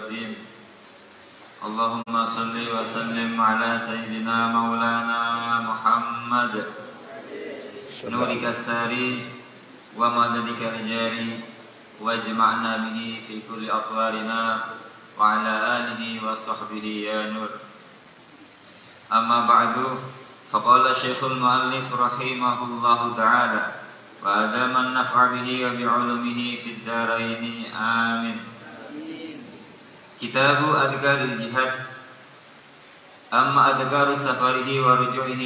والدين. اللهم صل وسلم على سيدنا مولانا محمد نورك الساري ومددك الجاري واجمعنا به في كل أطوارنا وعلى آله وصحبه يا نور. أما بعد فقال الشيخ المؤلف رحمه الله تعالى وأدام النفع به وبعلومه في الدارين آمين. كتاب أذكار الجهاد. أما أذكار سفره ورجوعه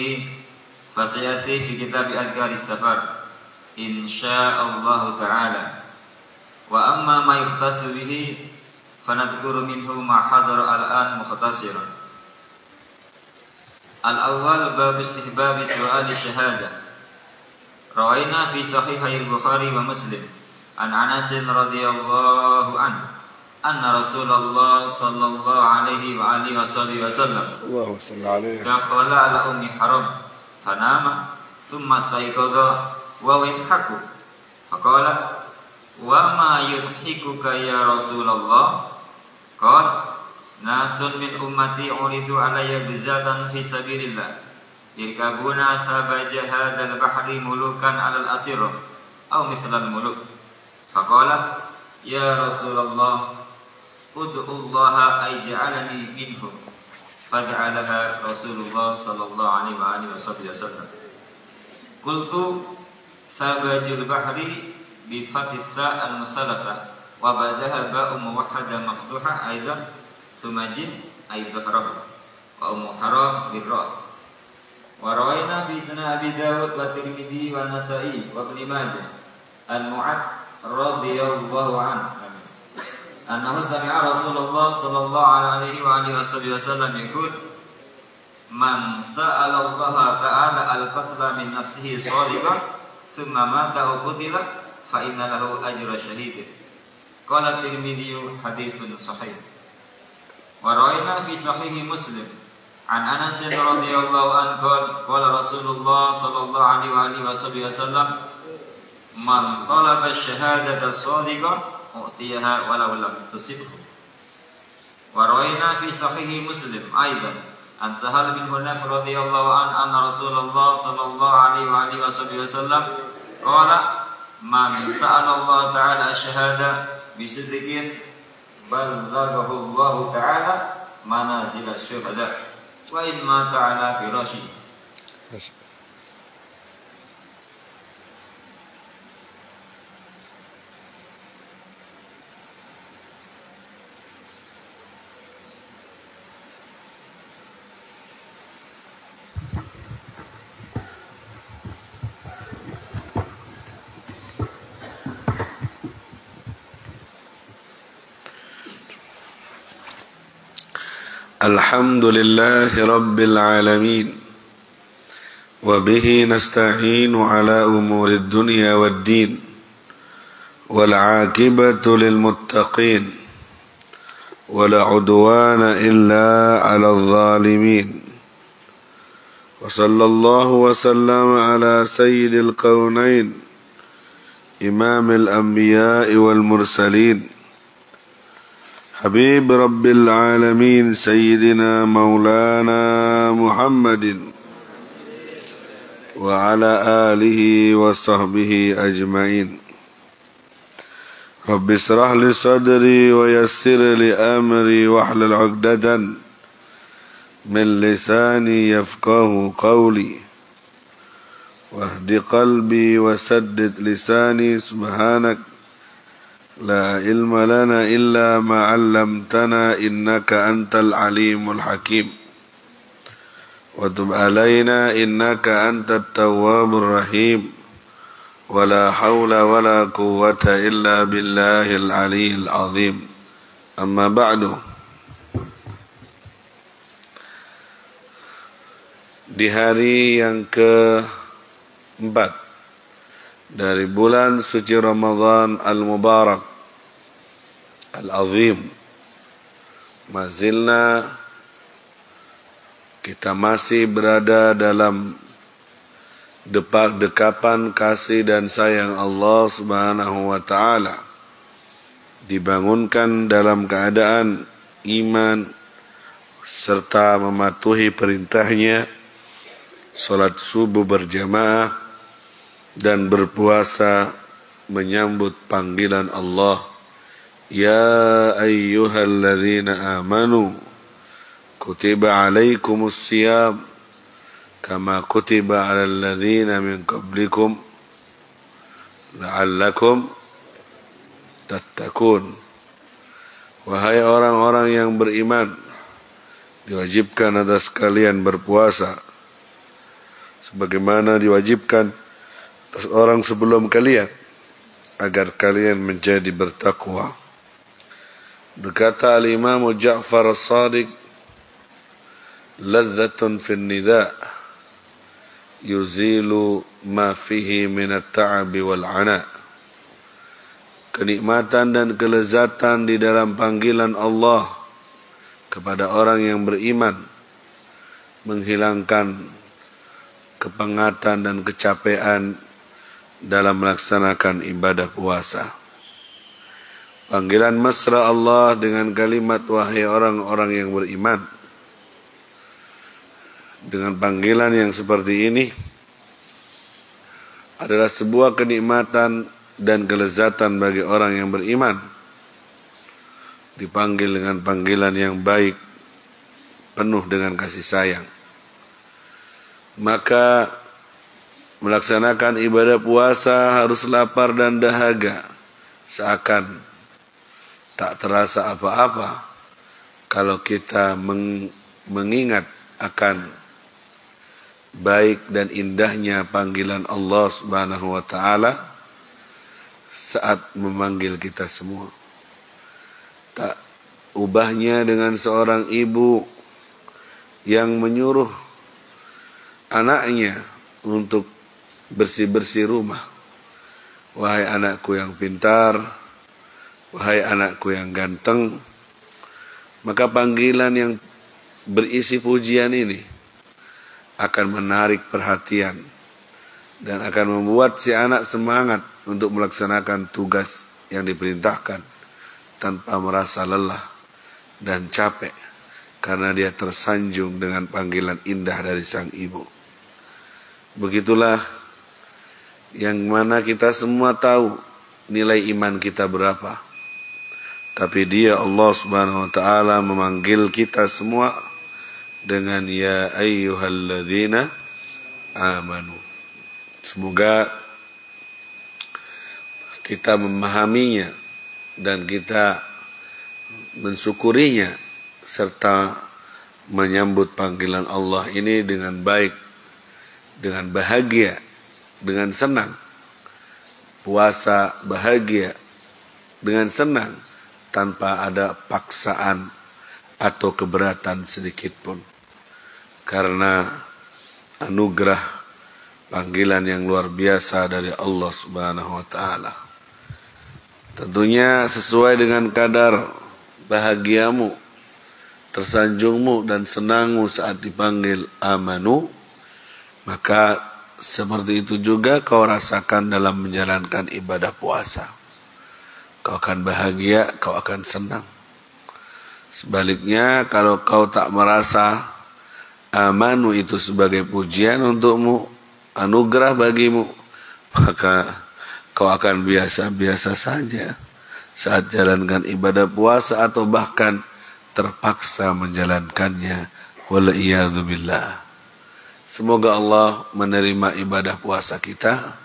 فسيأتي في كتاب أذكار السفر إن شاء الله تعالى. وأما ما يختص به فنذكر منه ما حضر الآن مختصرا. الأول باب استحباب سؤال الشهادة. روينا في صحيحي البخاري ومسلم عن أنس رضي الله عنه أن رسول الله صلى الله عليه وآله وسلم دخل على أم حرام فنام ثم استيقظ وهو يضحك فقال وما يضحكك يا رسول الله؟ قال ناس من أمتي عرضوا علي غزاة في سبيل الله يركبون ثبج هذا البحر ملوكا على الأسرة أو مثل الملوك. فقالت يا رسول الله ادعو الله أن يجعلني منهم. فجعلها رسول الله صلى الله عليه وآله وسلم. قلت ثبج البحر بفتح الثاء المثلثة وبعدها باء موحدة مفتوحة أيضا ثم جيم أي بحره وأم حرام بالراء. وروينا في سنن أبي داود والترمذي والنسائي وابن ماجه عن معاذ رضي الله عنه أنه سمع رسول الله صلى الله عليه وآله وسلم يقول من سأل الله تعالى القتل من نفسه صادقا ثم مات أو قتل فإن له أجر شهيد. قال الترمذي حديث صحيح. وروينا في صحيح مسلم عن أنس رضي الله عنه قال رسول الله صلى الله عليه وآله وسلم من طلب الشهادة الصادقة أعطيها ولو لم تصبه. وروينا في صحيح مسلم أيضا عن سهل بن حنيف رضي الله عنه أن رسول الله صلى الله عليه وآله وسلم قال من سأل الله تعالى الشهادة بصدق بلغه الله تعالى منازل الشهداء وإن مات على فراشه. الحمد لله رب العالمين وبه نستعين على أمور الدنيا والدين والعاقبة للمتقين ولا عدوان إلا على الظالمين. وصلى الله وسلم على سيد الكونين إمام الأنبياء والمرسلين حبيب رب العالمين سيدنا مولانا محمد وعلى آله وصحبه أجمعين. رب اشرح لي صدري ويسر لي أمري واحلل عقدة من لساني يفقه قولي واهد قلبي وسدد لساني سبحانك لا علم لنا إلا ما علمتنا إنك أنت العليم الحكيم وتب علينا إنك أنت التواب الرحيم ولا حول ولا قوة إلا بالله العلي العظيم. أما بعد. Di hari yang keempat dari bulan suci Ramadan Al-Mubarak Al-Azim, mazilna kita masih berada dalam dekapan kasih dan sayang Allah Subhanahu wa taala. dibangunkan dalam keadaan iman serta mematuhi perintahnya, salat subuh berjamaah dan berpuasa menyambut panggilan Allah, ya ayyuhalladzina amanu kutiba alaikumus siyam kama kutiba alal ladzina min qablikum la'allakum tattaqun. Wahai orang-orang yang beriman, diwajibkan atas kalian berpuasa sebagaimana diwajibkan atas orang sebelum kalian, agar kalian menjadi bertakwa. Berkata al-Imam Ja'far as-Sadiq, ladzatun fin nida' yuzilu ma fihi min at-ta'abi wal 'ana. Kenikmatan dan kelezatan di dalam panggilan Allah kepada orang yang beriman menghilangkan kepengatan dan kecapean dalam melaksanakan ibadah puasa. Panggilan mesra Allah dengan kalimat wahai orang-orang yang beriman. Dengan panggilan yang seperti ini adalah sebuah kenikmatan dan kelezatan bagi orang yang beriman. Dipanggil dengan panggilan yang baik, penuh dengan kasih sayang. Maka melaksanakan ibadah puasa harus lapar dan dahaga, seakan tak terasa apa-apa kalau kita mengingat akan baik dan indahnya panggilan Allah Subhanahu wa taala saat memanggil kita semua. Tak ubahnya dengan seorang ibu yang menyuruh anaknya untuk bersih-bersih rumah. Wahai anakku yang pintar, wahai anakku yang ganteng. Maka panggilan yang berisi pujian ini akan menarik perhatian dan akan membuat si anak semangat untuk melaksanakan tugas yang diperintahkan tanpa merasa lelah dan capek karena dia tersanjung dengan panggilan indah dari sang ibu. Begitulah yang mana kita semua tahu nilai iman kita berapa. Tapi dia Allah Subhanahu wa taala memanggil kita semua dengan ya ayyuhalladzina amanu. Semoga kita memahaminya dan kita mensyukurinya serta menyambut panggilan Allah ini dengan baik, dengan bahagia, dengan senang. Puasa bahagia dengan senang tanpa ada paksaan atau keberatan sedikit pun. Karena anugerah panggilan yang luar biasa dari Allah Subhanahu wa taala. Tentunya sesuai dengan kadar bahagiamu, tersanjungmu dan senangmu saat dipanggil amanu, maka seperti itu juga kau rasakan dalam menjalankan ibadah puasa. Kau akan bahagia, kau akan senang. Sebaliknya, kalau kau tak merasa amanu itu sebagai pujian untukmu, anugerah bagimu, maka kau akan biasa-biasa saja saat jalankan ibadah puasa atau bahkan terpaksa menjalankannya. Wal'iyadzubillah. Semoga Allah menerima ibadah puasa kita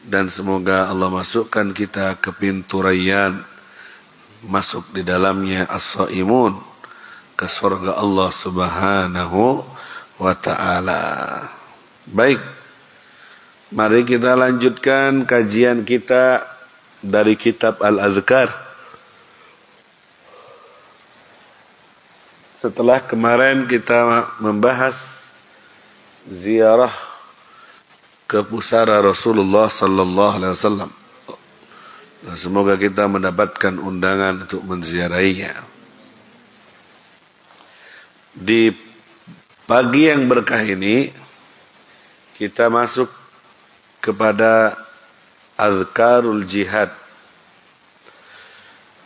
dan semoga Allah masukkan kita ke pintu rayyan, masuk di dalamnya as-shaimun, ke surga Allah Subhanahu wa ta'ala. Baik, mari kita lanjutkan kajian kita dari kitab Al-Adhkar. Setelah kemarin kita membahas ziarah ke pusara Rasulullah sallallahu alaihi wasallam. Semoga kita mendapatkan undangan untuk menziarahinya. Di pagi yang berkah ini kita masuk kepada Azkarul Jihad.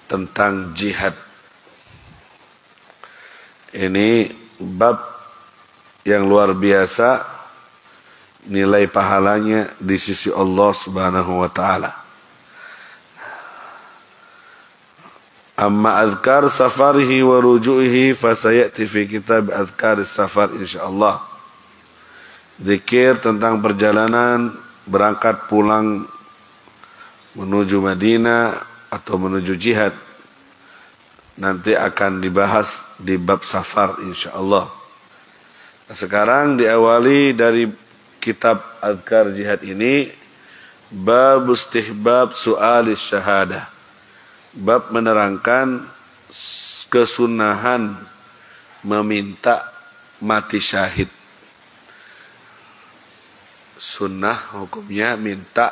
tentang jihad. Ini bab yang luar biasa nilai pahalanya di sisi Allah Subhanahu wa taala. Amma azkar safarihi wa ruju'ihi fasayati fi kitab azkar safar insyaallah. Zikir tentang perjalanan berangkat pulang menuju Madinah atau menuju jihad nanti akan dibahas di bab safar insyaallah. Nah, sekarang diawali dari kitab Azkar Jihad ini, bab istihbab su'alis syahadah. Bab menerangkan kesunahan meminta mati syahid. Sunnah hukumnya minta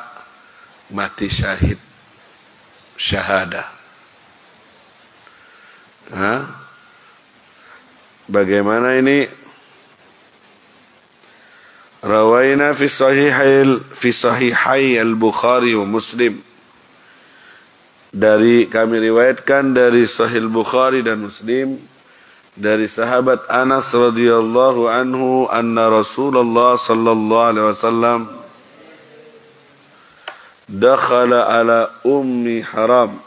mati syahid, syahadah. Bagaimana ini? Rawaina fi sahihai al-Bukhari wa Muslim. Kami riwayatkan dari Sahih Bukhari dan Muslim dari sahabat Anas radhiyallahu anhu anna Rasulullah sallallahu alaihi wasallam dakhala ala ummi Haram.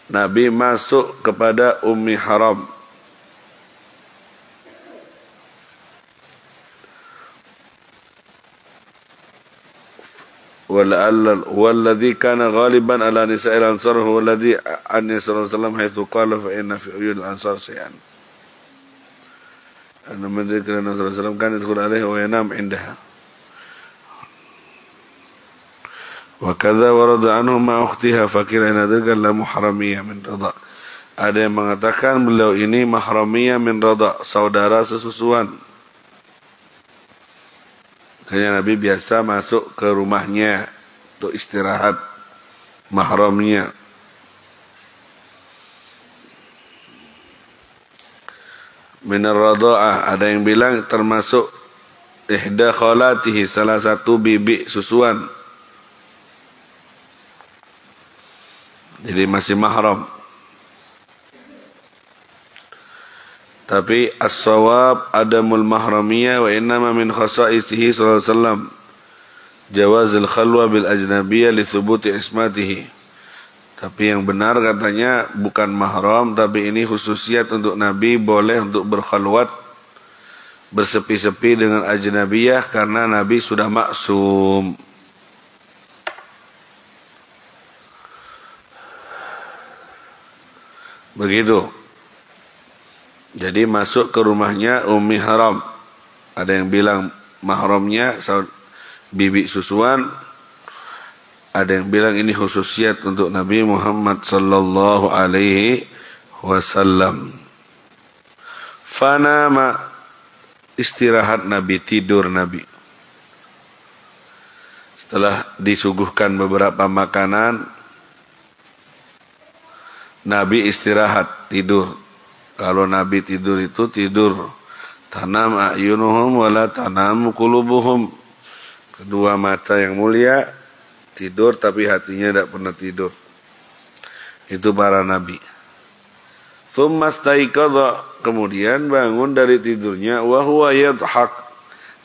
Nabi masuk kepada Ummi Haram. والذي كان غالبا على نساء الأنصار هو الذي عن النبي صلى الله عليه وسلم حيث قال فإن في عيون الأنصار شيئا أن من ذكر النبي صلى الله عليه وسلم كان يدخل عليه وينام عندها وكذا ورد عنه مع أختها فكلا إن ذلك لمحرمية من رضا. Ada yang mengatakan beliau ini mahramiyah min rada, saudara sesusuan. Karena Nabi biasa masuk ke rumahnya untuk istirahat, mahramnya. Minar radha'ah, ada yang bilang termasuk ihda khalatihi, salah satu bibi susuan. Jadi masih mahram. Tapi as-sawab adamul mahramiyah wa innama min khasa'isihi sallallahu alaihi wasallam jawazul khalwa bil ajnabiyyah li thubuti ismatihi. Tapi yang benar katanya bukan mahram, tapi ini khususiat untuk Nabi, boleh untuk berkhalwat bersepi-sepi dengan ajnabiyah karena Nabi sudah maksum. Begitu. Jadi masuk ke rumahnya Ummi Haram. Ada yang bilang mahramnya bibi susuan. Ada yang bilang ini khususiat untuk Nabi Muhammad sallallahu alaihi wasallam. Fanama, istirahat Nabi, tidur Nabi. Setelah disuguhkan beberapa makanan, Nabi istirahat, tidur. Kalau Nabi tidur itu tidur tanam a'yunuhum wala tanam qulubuhum. Kedua mata yang mulia tidur tapi hatinya tidak pernah tidur. Itu para nabi. Tsumma staiqadha, kemudian bangun dari tidurnya wa huwa yadhak.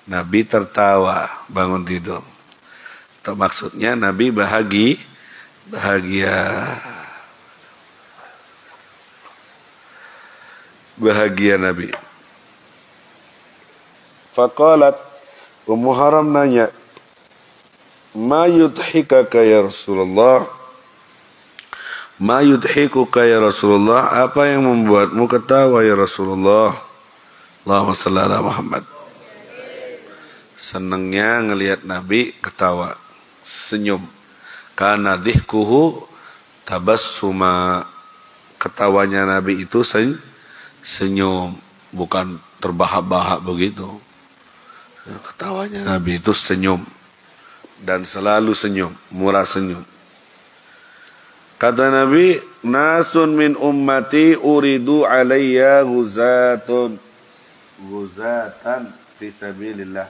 Nabi tertawa bangun tidur. Maksudnya Nabi bahagia. Bahagia Nabi. Faqalat, Ummu Haram nanya, ma yudhikaka ya Rasulullah? Ma yudhikuka ya Rasulullah? Apa yang membuatmu ketawa ya Rasulullah? Allahumma shalli ala Muhammad. Senangnya ngelihat Nabi ketawa, senyum. Karena dhikuhu tabassuma. Ketawanya Nabi itu senyum, bukan terbahak-bahak begitu. Ketawanya Nabi itu senyum dan selalu senyum, murah senyum. Kata Nabi, nasun min ummati uridu alayya ghuzatan fi sabilillah.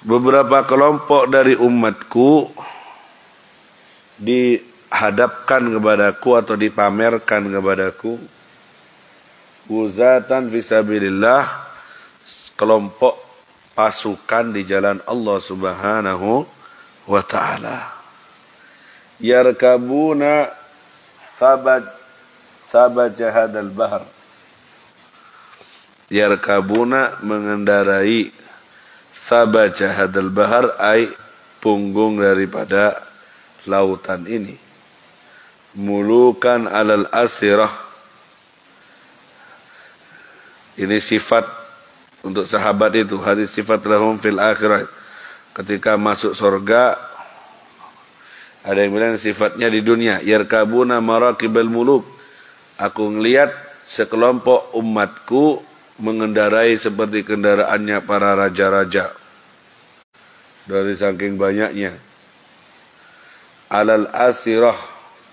Beberapa kelompok dari umatku dihadapkan kepadaku atau dipamerkan kepadaku wuzatan fisabilillah, kelompok pasukan di jalan Allah Subhanahu wa ta'ala, yarkabuna sabat hadal bahar, yarkabuna mengendarai sabat hadal bahar, ai punggung daripada lautan ini, mulukan alal asirah. Ini sifat untuk sahabat itu, hadis sifat lahum fil akhirah, ketika masuk surga. Ada yang bilang sifatnya di dunia, yarkabuna marakibal muluk, aku ngelihat sekelompok umatku mengendarai seperti kendaraannya para raja-raja, dari saking banyaknya. Alal asirah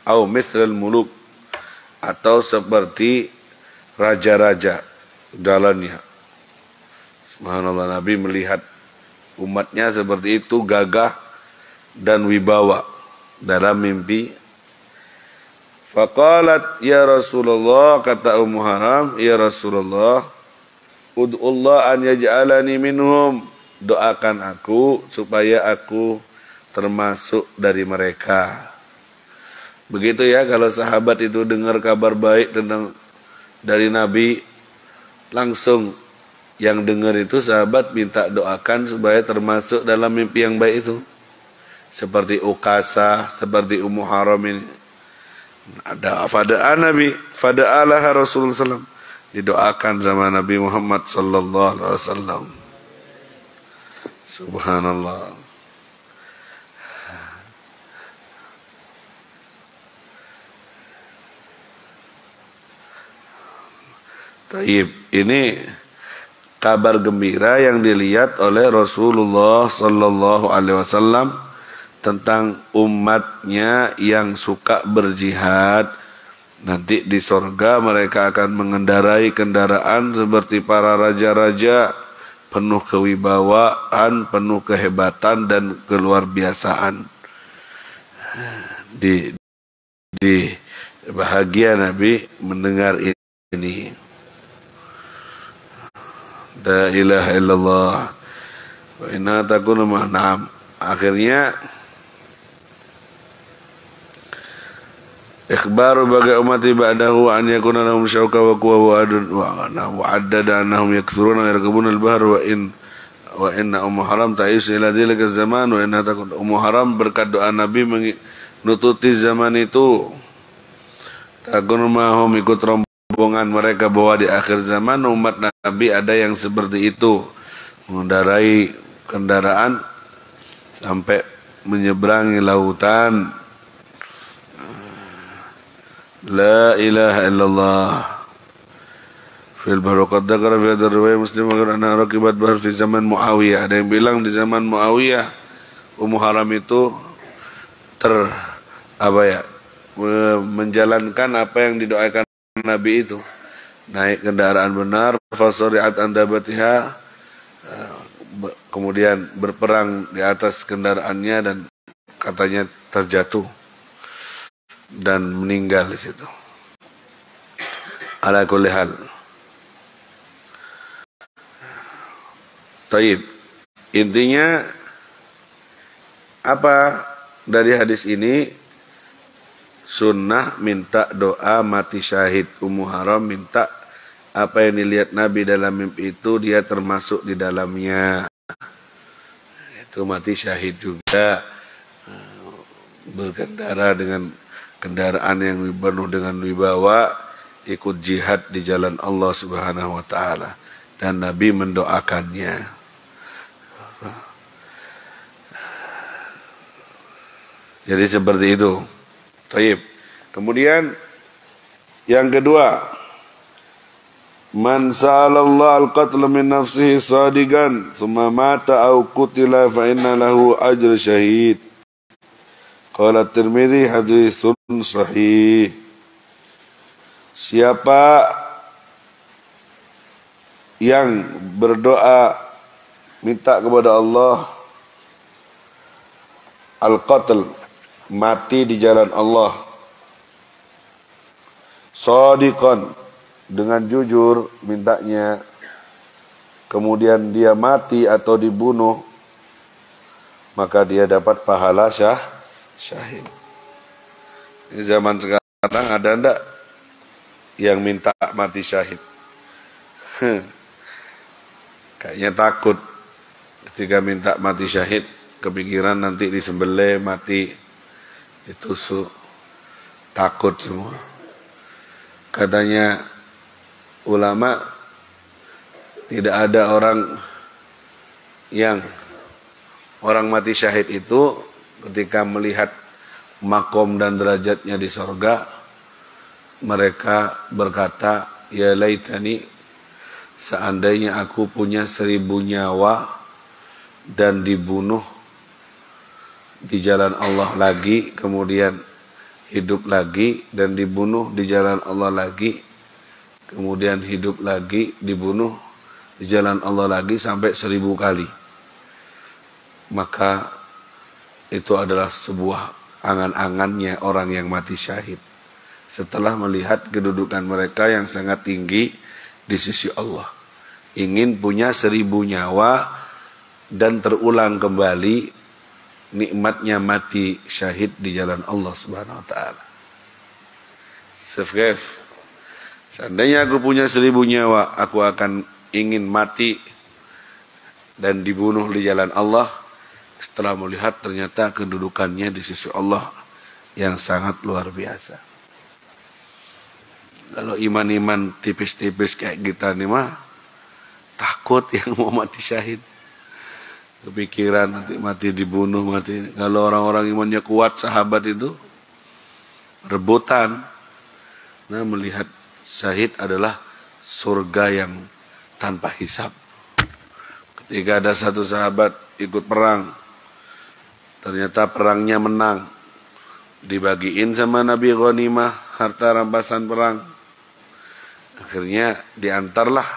au mithlal muluk, atau seperti raja-raja jalannya. Subhanallah, Nabi melihat umatnya seperti itu, gagah dan wibawa dalam mimpi. Faqalat ya Rasulullah, kata Ummu Haram, ya Rasulullah, ud'ullah an yaj'alani minhum, doakan aku supaya aku termasuk dari mereka. Begitu ya, kalau sahabat itu dengar kabar baik tentang dari Nabi, langsung yang dengar itu sahabat minta doakan supaya termasuk dalam mimpi yang baik itu. Seperti Ukasah, seperti Ummu Haram ini. Ada fada'an Nabi, fada'alah Rasulullah SAW, didoakan sama Nabi Muhammad sallallahu alaihi wasallam. Subhanallah. Taib, ini kabar gembira yang dilihat oleh Rasulullah sallallahu alaihi wasallam tentang umatnya yang suka berjihad. Nanti di surga mereka akan mengendarai kendaraan seperti para raja-raja, penuh kewibawaan, penuh kehebatan dan keluar biasaan. Di bahagia Nabi mendengar ini. La ilaha illallah wa inna takunu ma'nam. Akhirnya ikhbaru bagi umati ba'dahu an yakuna lahum syauka wa quwwa wa addada annahum yakthuruna wa yarkabuna al-bahr wa inna Ummu Haram ta'ishu ila dzalika zaman wa inna takun. Ummu Haram berkat doa Nabi menututi zaman itu. Takun mahum, ikut rombongan mereka bahwa di akhir zaman umat Nabi ada yang seperti itu, mengendarai kendaraan sampai menyeberangi lautan. La ilaha illallah. Fil bahr qad dzakara fi hadhihi riwayah Muslim anna rakibat bahr fi zaman Muawiyah. Ada yang bilang di zaman Muawiyah Ummu Haram itu menjalankan apa yang didoakan Nabi itu. Naik kendaraan benar, fasari'at andabatiha, kemudian berperang di atas kendaraannya dan katanya terjatuh dan meninggal di situ. Ala kulli hal. Taib. Intinya apa dari hadis ini? Sunnah minta doa mati syahid. Ummu Haram minta apa yang dilihat Nabi dalam mimpi itu dia termasuk di dalamnya. Itu mati syahid juga, berkendara dengan kendaraan yang penuh dengan wibawa, ikut jihad di jalan Allah Subhanahu wa taala, dan Nabi mendoakannya. Jadi seperti itu. Taib. Kemudian yang kedua, man sa'alallah al-qatl min nafsihi sadiqan thumma mata aw qutila fa inna lahu ajr syahid. Qala Tirmidzi haditsun sahih. Siapa yang berdoa minta kepada Allah al-qatl, mati di jalan Allah, shadiqan, dengan jujur mintanya, kemudian dia mati atau dibunuh, maka dia dapat pahala syahid. Di zaman sekarang ada ndak yang minta mati syahid? Kayaknya takut ketika minta mati syahid, kepikiran nanti disembelih mati, ditusuk, takut semua. Katanya ulama, tidak ada orang mati syahid itu ketika melihat makom dan derajatnya di sorga, mereka berkata, ya laitani, seandainya aku punya 1000 nyawa dan dibunuh di jalan Allah lagi, kemudian hidup lagi dan dibunuh di jalan Allah lagi, kemudian hidup lagi, dibunuh di jalan Allah lagi sampai 1000 kali. Maka itu adalah sebuah angan-angannya orang yang mati syahid, setelah melihat kedudukan mereka yang sangat tinggi di sisi Allah. Ingin punya 1000 nyawa dan terulang kembali nikmatnya mati syahid di jalan Allah Subhanahu wa taala. Seandainya aku punya 1000 nyawa, aku akan ingin mati dan dibunuh di jalan Allah, setelah melihat ternyata kedudukannya di sisi Allah yang sangat luar biasa. Kalau iman-iman tipis-tipis kayak kita nih mah, takut yang mau mati syahid. Kepikiran nanti mati dibunuh, mati. Kalau orang-orang imannya kuat, sahabat itu rebutan. Nah, melihat syahid adalah surga yang tanpa hisab. Ketika ada satu sahabat ikut perang, ternyata perangnya menang, dibagiin sama Nabi ghanimah, harta rampasan perang. Akhirnya diantarlah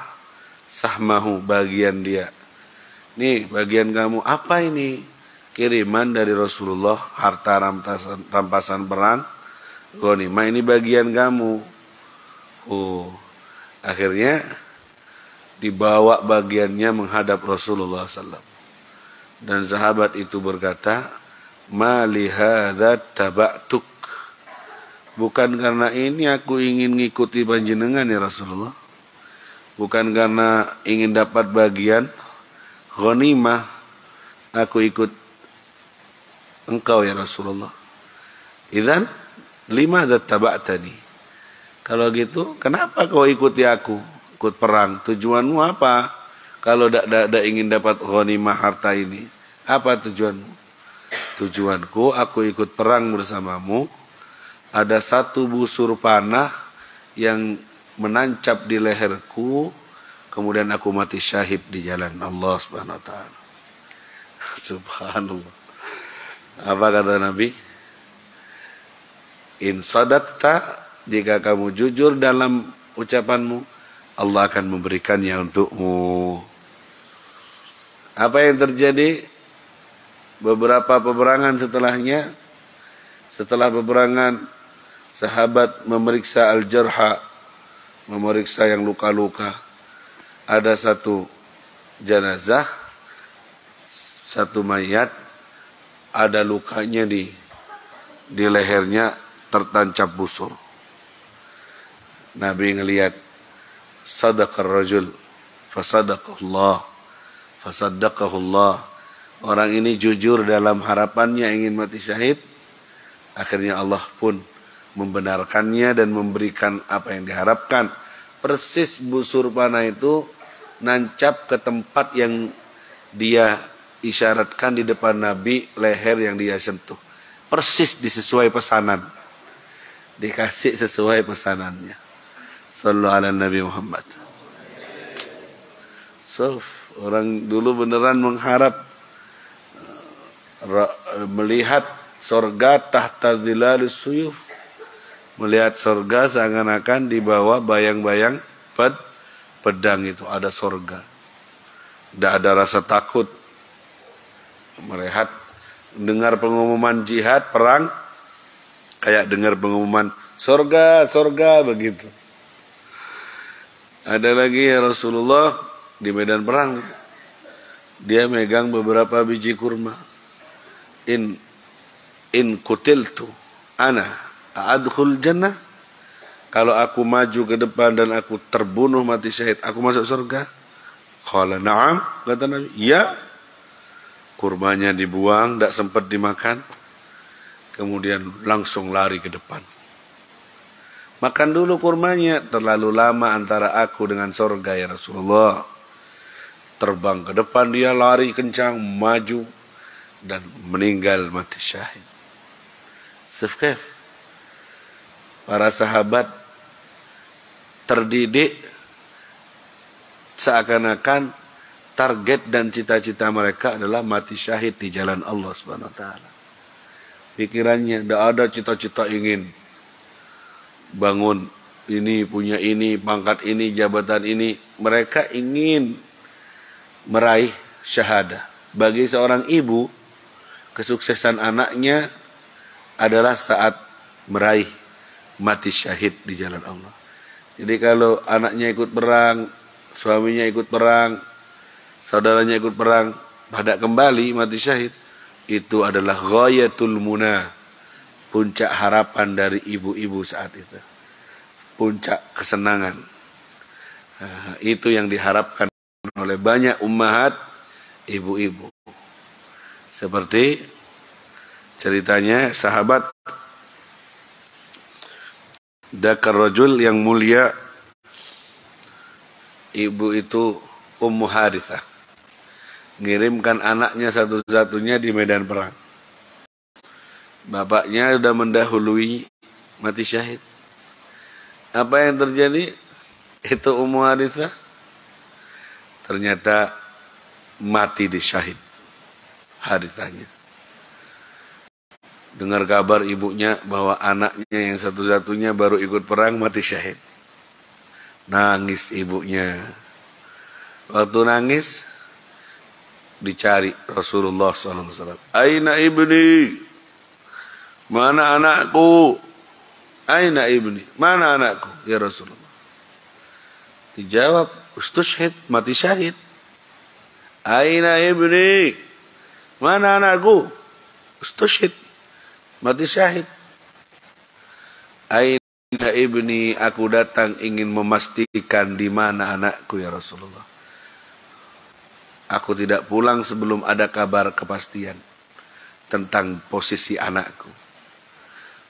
sahmahu, bagian dia. Nih bagian kamu, apa ini? Kiriman dari Rasulullah, harta rampasan perang ghanimah, ini bagian kamu. Akhirnya dibawa bagiannya menghadap Rasulullah SAW. Dan sahabat itu berkata, ma lihadza taba'tuk, bukan karena ini aku ingin ngikuti panjenengan ya Rasulullah, bukan karena ingin dapat bagian ghanimah aku ikut engkau ya Rasulullah. Idzan limadza taba'tani, kalau gitu kenapa kau ikuti aku, ikut perang? Tujuanmu apa? Kalau tidak ingin dapat ghanimah harta ini, apa tujuanmu? Tujuanku, aku ikut perang bersamamu, ada satu busur panah yang menancap di leherku, kemudian aku mati syahid di jalan Allah Subhanahu wa taala. Subhanallah. Apa kata Nabi? In sadaqta, jika kamu jujur dalam ucapanmu, Allah akan memberikannya untukmu. Apa yang terjadi? Beberapa peperangan setelahnya, setelah peperangan, sahabat memeriksa al-jarha, memeriksa yang luka-luka. Ada satu jenazah, satu mayat, ada lukanya di lehernya tertancap busur. Nabi ngelihat, sadaqar rajul fasaddaqahullah. Orang ini jujur dalam harapannya ingin mati syahid, akhirnya Allah pun membenarkannya dan memberikan apa yang diharapkan. Persis busur panah itu nancap ke tempat yang dia isyaratkan di depan Nabi, leher yang dia sentuh. Persis disesuai pesanan. Dikasih sesuai pesanannya. Sallallahu ala Nabi Muhammad. So, orang dulu beneran mengharap melihat sorga tahta zilalus suyuf, melihat sorga seakan-akan di bawah bayang-bayang pedang itu ada sorga. Tidak ada rasa takut. Melihat, dengar pengumuman jihad, perang, Kayak dengar pengumuman surga, surga begitu. Ada lagi ya Rasulullah di medan perang. Dia megang beberapa biji kurma. In kutiltu ana a'adkhul jannah. Kalau aku maju ke depan dan aku terbunuh mati syahid, aku masuk surga? Qala na'am, kata Nabi. Ya. Kurmanya dibuang, tidak sempat dimakan. Kemudian langsung lari ke depan. Makan dulu kurmanya. Terlalu lama antara aku dengan surga ya Rasulullah. Terbang ke depan dia, lari kencang, maju. Dan meninggal mati syahid. Sefkef. Para sahabat terdidik seakan-akan target dan cita-cita mereka adalah mati syahid di jalan Allah Subhanahu wa taala. Pikirannya tidak ada cita-cita ingin bangun ini, punya ini, pangkat ini, jabatan ini. Mereka ingin meraih syahadah. Bagi seorang ibu, kesuksesan anaknya adalah saat meraih mati syahid di jalan Allah. Jadi kalau anaknya ikut perang, suaminya ikut perang, saudaranya ikut perang, pada kembali mati syahid, itu adalah ghayatul muna, puncak harapan dari ibu-ibu saat itu, puncak kesenangan. Itu yang diharapkan oleh banyak ummahat, ibu-ibu. Seperti ceritanya sahabat Dakar rajul yang mulia, ibu itu Ummu Harithah, ngirimkan anaknya satu-satunya di medan perang. Bapaknya sudah mendahului mati syahid. Apa yang terjadi? Itu Ummu Harithah ternyata mati di syahid Harithahnya. Dengar kabar ibunya bahwa anaknya yang satu-satunya baru ikut perang mati syahid. Nangis ibunya. Waktu nangis, dicari Rasulullah SAW. Aina ibni? Mana anakku? Aina ibni? Mana anakku? Ya Rasulullah. Dijawab, ustushhid, mati syahid. Aina ibni? Mana anakku? Ustushhid, mati syahid. Aina ibni, aku datang ingin memastikan di mana anakku ya Rasulullah. Aku tidak pulang sebelum ada kabar kepastian tentang posisi anakku.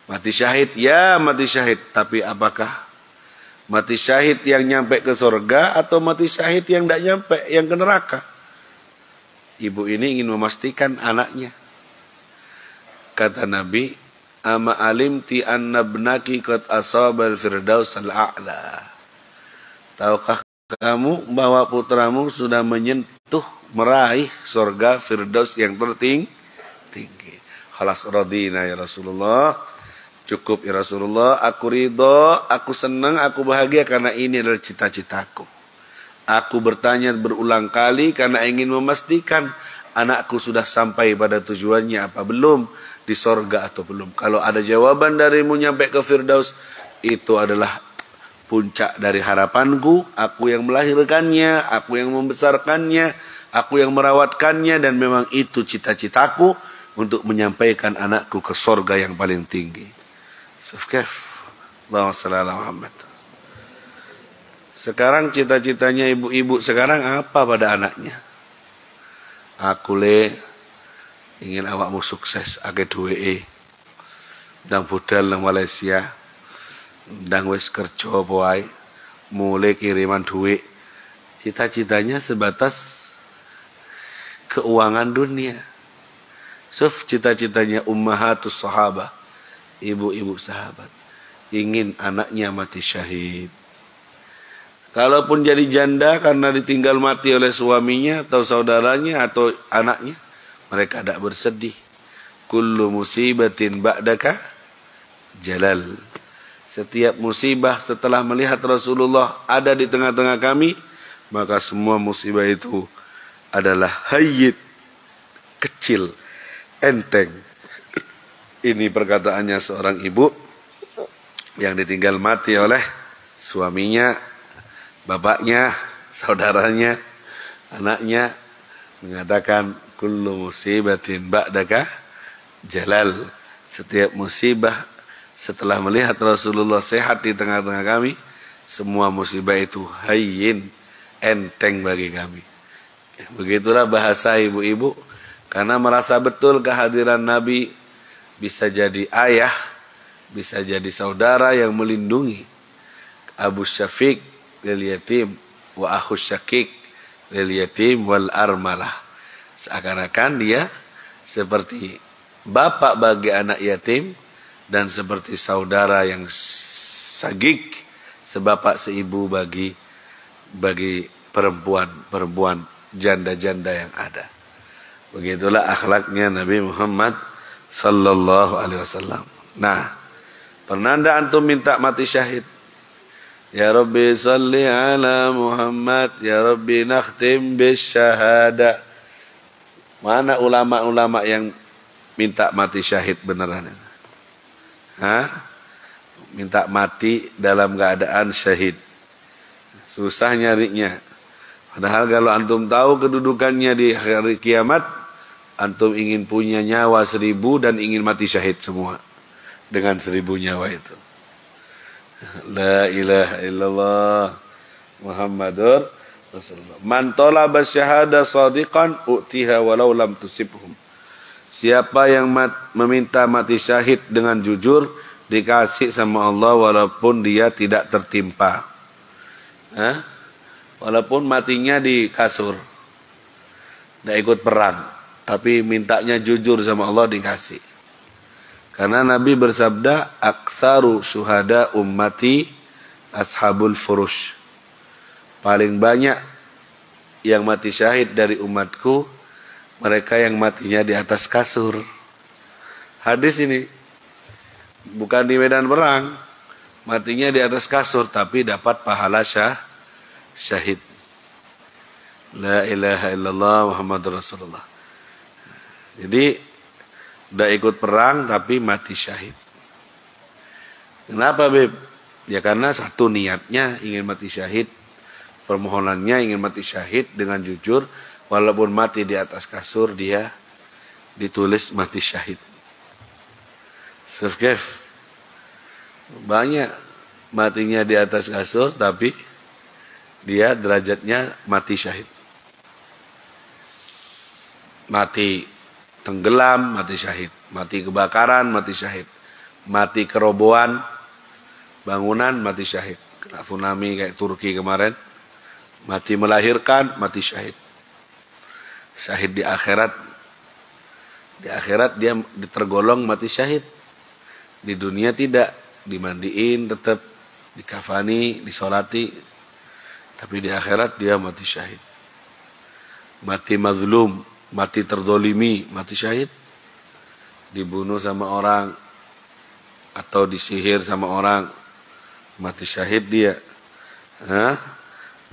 Mati syahid, ya mati syahid. Tapi apakah mati syahid yang nyampe ke surga atau mati syahid yang tidak nyampe, yang ke neraka? Ibu ini ingin memastikan anaknya. Kata Nabi, ama alimti anna ibnaki qad asabal firdaus al-a'la. Tahukah kamu bahwa putramu sudah menyentuh, meraih surga firdaus yang tertinggi. Khalas radina ya Rasulullah. Cukup ya Rasulullah, aku ridho, aku senang, aku bahagia karena ini adalah cita-citaku. Aku bertanya berulang kali karena ingin memastikan anakku sudah sampai pada tujuannya apa belum, di sorga atau belum. Kalau ada jawaban darimu nyampe ke firdaus, itu adalah puncak dari harapanku. Aku yang melahirkannya, aku yang membesarkannya, aku yang merawatkannya, dan memang itu cita-citaku untuk menyampaikan anakku ke sorga yang paling tinggi. Sufkef, Allahumma shalli ala Muhammad. Sekarang cita-citanya ibu-ibu sekarang apa pada anaknya? Aku le ingin awakmu sukses, ake duwe ndang budal nang Malaysia, ndang wis kerja apa wae, mulai kiriman duit. Cita-citanya sebatas keuangan dunia. Cita-citanya ummahatus sahabah, ibu-ibu sahabat, ingin anaknya mati syahid. Kalaupun jadi janda karena ditinggal mati oleh suaminya atau saudaranya atau anaknya, mereka tidak bersedih. Kullu musibatin ba'daka jalal. Setiap musibah setelah melihat Rasulullah ada di tengah-tengah kami, maka semua musibah itu adalah hayyid, kecil, enteng. Ini perkataannya seorang ibu yang ditinggal mati oleh suaminya, bapaknya, saudaranya, anaknya, mengatakan kullu musibatin ba'daka jalal. Setiap musibah setelah melihat Rasulullah sehat di tengah-tengah kami, semua musibah itu hayyin, enteng bagi kami. Begitulah bahasa ibu-ibu, karena merasa betul kehadiran Nabi bisa jadi ayah, bisa jadi saudara yang melindungi. Abu Syafiq lil yatim wa akhu syakik lil yatim wal armalah. Seakan-akan dia seperti bapak bagi anak yatim dan seperti saudara yang sagik, sebapak seibu bagi perempuan janda-janda yang ada. Begitulah akhlaknya Nabi Muhammad sallallahu alaihi wasallam. Nah, pernah anda antum minta mati syahid? Ya Rabbi salli ala Muhammad, ya Rabbi nakhtim bis syahada. Mana ulama-ulama yang minta mati syahid beneran? Minta mati dalam keadaan syahid. Susah nyarinya. Padahal kalau antum tahu kedudukannya di hari kiamat, antum ingin punya nyawa 1000 dan ingin mati syahid semua dengan 1000 nyawa itu. La ilaha illallah Muhammadur Rasulullah. Man talaba syahada shadiqan u'tiha walau lam tusibhum. Siapa yang meminta mati syahid dengan jujur, dikasih sama Allah walaupun dia tidak tertimpa. Walaupun matinya di kasur, tidak ikut perang, tapi mintanya jujur sama Allah, dikasih. Karena Nabi bersabda, aktsaru syuhada ummati ashabul furush. Paling banyak yang mati syahid dari umatku mereka yang matinya di atas kasur. Hadis ini bukan di medan perang, matinya di atas kasur, tapi dapat pahala syahid. La ilaha illallah Muhammadur Rasulullah. Jadi udah ikut perang tapi mati syahid. Kenapa, Beb? Ya karena satu, niatnya ingin mati syahid, permohonannya ingin mati syahid dengan jujur, walaupun mati di atas kasur dia ditulis mati syahid. Sefkef banyak matinya di atas kasur tapi dia derajatnya mati syahid. Mati tenggelam, mati syahid. Mati kebakaran, mati syahid. Mati kerobohan bangunan, mati syahid. Kena tsunami kayak Turki kemarin, mati melahirkan, mati syahid. Syahid di akhirat. Di akhirat dia tergolong mati syahid. Di dunia tidak, dimandiin tetap, dikafani, disolati. Tapi di akhirat dia mati syahid. Mati mazlum, mati terdolimi, mati syahid. Dibunuh sama orang atau disihir sama orang, mati syahid dia.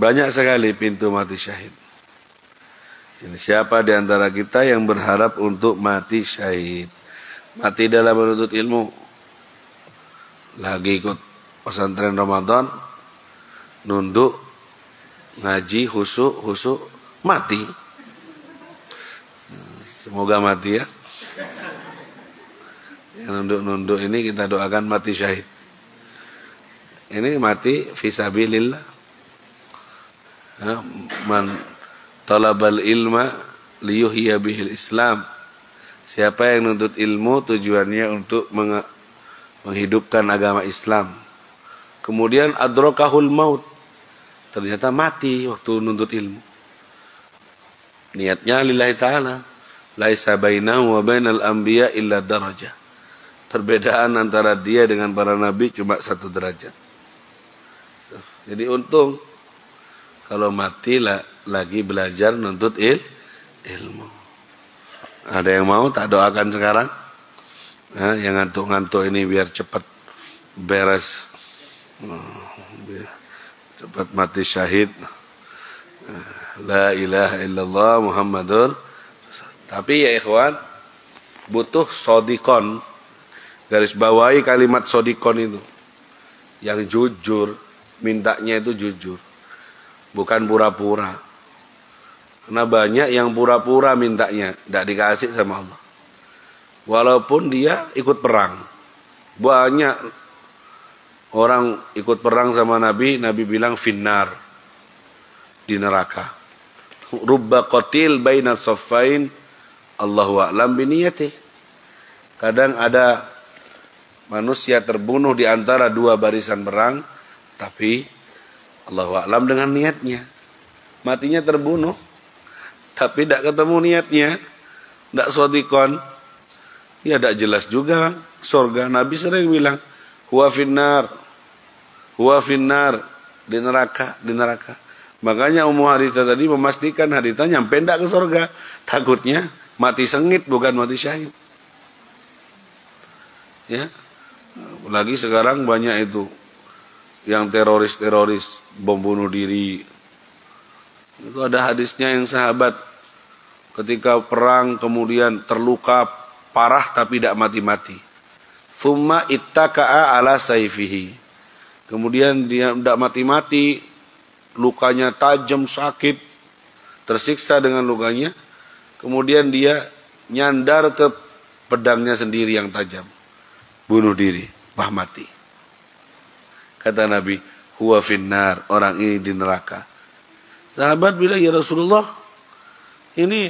Banyak sekali pintu mati syahid. Ini siapa di antara kita yang berharap untuk mati syahid? Mati dalam menuntut ilmu. Lagi ikut pesantren Ramadan, nunduk, ngaji, khusyuk, mati. Semoga mati ya. Yang nunduk-nunduk ini kita doakan mati syahid. Ini mati fisabilillah. Man talabal ilma liyuhya bihil Islam. Siapa yang nuntut ilmu tujuannya untuk menghidupkan agama Islam. Kemudian adrakahul maut. Ternyata mati waktu nuntut ilmu. Niatnya lillahi ta'ala. Laisa bainahu wa bainal anbiya illa darajah. Perbedaan antara dia dengan para nabi cuma 1 derajat. Jadi untung kalau mati lagi belajar nuntut ilmu. Ada yang mau tak doakan sekarang? Yang ngantuk-ngantuk ini biar cepat beres. Biar cepat mati syahid. La ilaha illallah Muhammadur. Tapi ya ikhwan, butuh sodikon, Garis bawahi kalimat sodikon itu. Yang jujur, mintanya itu jujur. Bukan pura-pura. Karena banyak yang pura-pura mintanya, tidak dikasih sama Allah. Walaupun dia ikut perang. Banyak orang ikut perang sama Nabi, Nabi bilang finnar, di neraka. Rubba qatil baina saffain, Allahu a'lam biniyatih. Kadang ada manusia terbunuh di antara dua barisan perang, tapi Allahu a'lam dengan niatnya. Matinya terbunuh, tapi tidak ketemu niatnya, tidak sodikon. Ya tidak jelas juga surga. Nabi sering bilang, huwa finnar, di neraka, di neraka. Makanya Ummu Haritha tadi memastikan Haritha nyampe tidak ke surga. Takutnya mati sengit bukan mati syahid. Ya, lagi sekarang banyak itu yang teroris bom bunuh diri. Itu ada hadisnya yang sahabat ketika perang kemudian terluka parah tapi tidak mati-mati. Thumma ittaka'a ala sayfihi. Kemudian dia tidak mati-mati, lukanya tajam, sakit, tersiksa dengan lukanya. Kemudian dia nyandar ke pedangnya sendiri yang tajam. Bunuh diri, mati. Kata Nabi, huwa finnar, orang ini di neraka. Sahabat bilang, ya Rasulullah, ini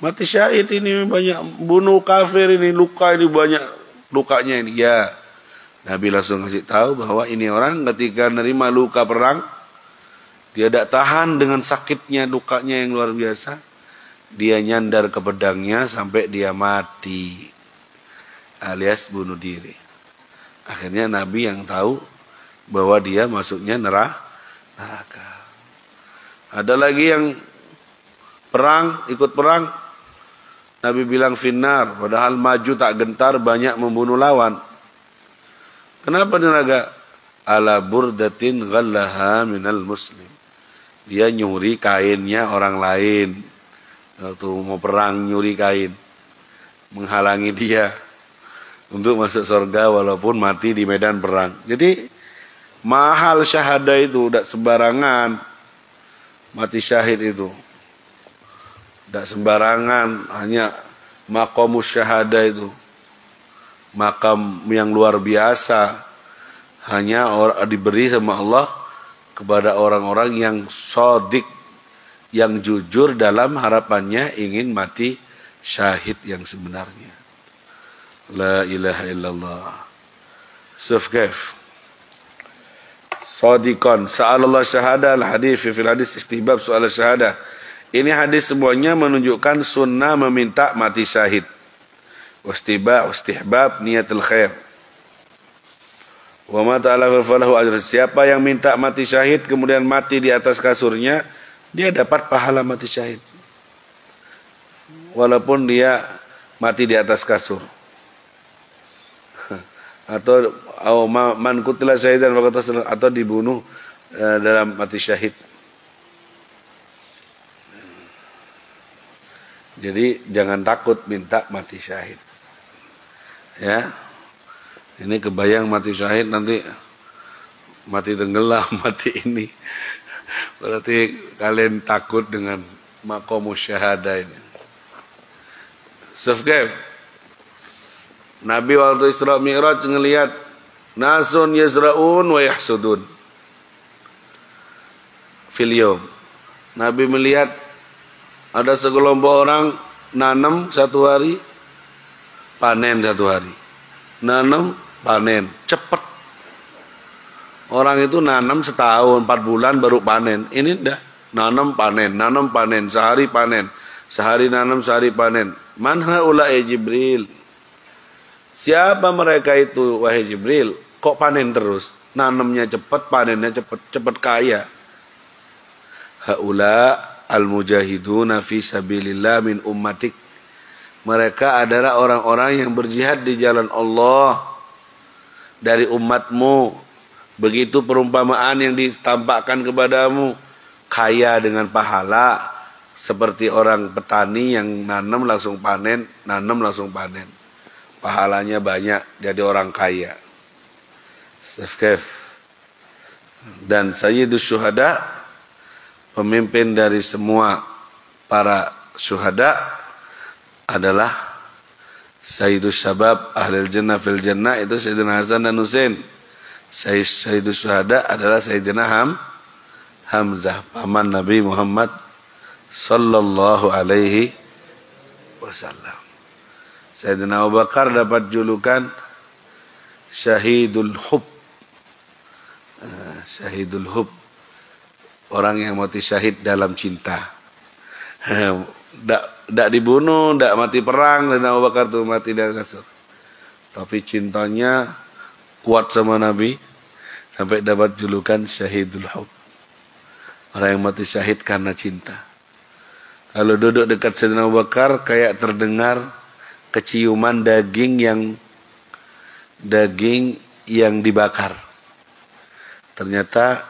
mati syahid, ini banyak bunuh kafir, ini luka, ini banyak lukanya ini. Ya, Nabi langsung kasih tahu bahwa ini orang ketika nerima luka perang, dia tidak tahan dengan sakitnya, lukanya yang luar biasa. Dia nyandar ke pedangnya sampai dia mati, alias bunuh diri. Akhirnya Nabi yang tahu bahwa dia masuknya neraka. Ada lagi yang perang, ikut perang, Nabi bilang finnar, padahal maju tak gentar, banyak membunuh lawan. Kenapa neraka? Ala burdatin ghallaha minal muslim. Dia nyuri kainnya orang lain. Waktu mau perang nyuri kain, menghalangi dia untuk masuk surga walaupun mati di medan perang. Jadi mahal syahadah itu, tidak sembarangan. Mati syahid itu tidak sembarangan, hanya maqamus syahadah itu makam yang luar biasa, hanya diberi sama Allah kepada orang-orang yang shadiq, yang jujur dalam harapannya ingin mati syahid yang sebenarnya. La ilaha illallah. Sufkaf Sadiqan sa'alallah syahadah. Al-hadis fil hadis istihbab soal syahadah. Ini hadis semuanya menunjukkan sunnah meminta mati syahid. Wastihbab niatul khair. Wa ma ta'ala falahu ajr. Siapa yang minta mati syahid kemudian mati di atas kasurnya, dia dapat pahala mati syahid. Walaupun dia mati di atas kasur. Atau man qutila syahidan atau dibunuh dalam mati syahid. Jadi jangan takut minta mati syahid. Ya. Ini kebayang mati syahid nanti mati tenggelam, mati ini. Berarti kalian takut dengan maqamus syahadah ini. Sufyan, Nabi waktu Isra Mi'raj ngelihat nasun yazra'un wa yahsudun fil yawm. Nabi melihat ada sekelompok orang nanam satu hari, panen satu hari. Nanam, panen, cepat. Orang itu nanam setahun, 4 bulan baru panen. Ini dah nanam panen, sehari panen. Sehari nanam, sehari panen. Man haula'i Jibril? Siapa mereka itu, wahai Jibril? Kok panen terus? Nanamnya cepat, panennya cepat, cepat kaya. Haula al-mujahiduna fi sabilillah min ummatik. Mereka adalah orang-orang yang berjihad di jalan Allah dari umatmu. Begitu perumpamaan yang ditampakkan kepadamu, kaya dengan pahala seperti orang petani yang nanam langsung panen, nanam langsung panen. pahalanya banyak, jadi orang kaya. Dan Sayyidus Syuhada, pemimpin dari semua para syuhada adalah Sayyidus Syabab Ahlil Jannah fil Jannah, itu Sayyidina Hasan dan Husain. Sayyidus Syuhada adalah Sayyidina Hamzah, paman Nabi Muhammad sallallahu alaihi wasallam. Sayyidina Abu Bakar dapat julukan Syahidul Hub. Syahidul Hub, orang yang mati syahid dalam cinta. Tidak dibunuh, tidak mati perang, dan Abu Bakar itu mati dalam kasur. Tapi cintanya kuat sama Nabi, sampai dapat julukan Syahidul Hub. Orang yang mati syahid karena cinta. Kalau duduk dekat Sayyidina Abu Bakar, kayak terdengar keciuman daging yang dibakar. Ternyata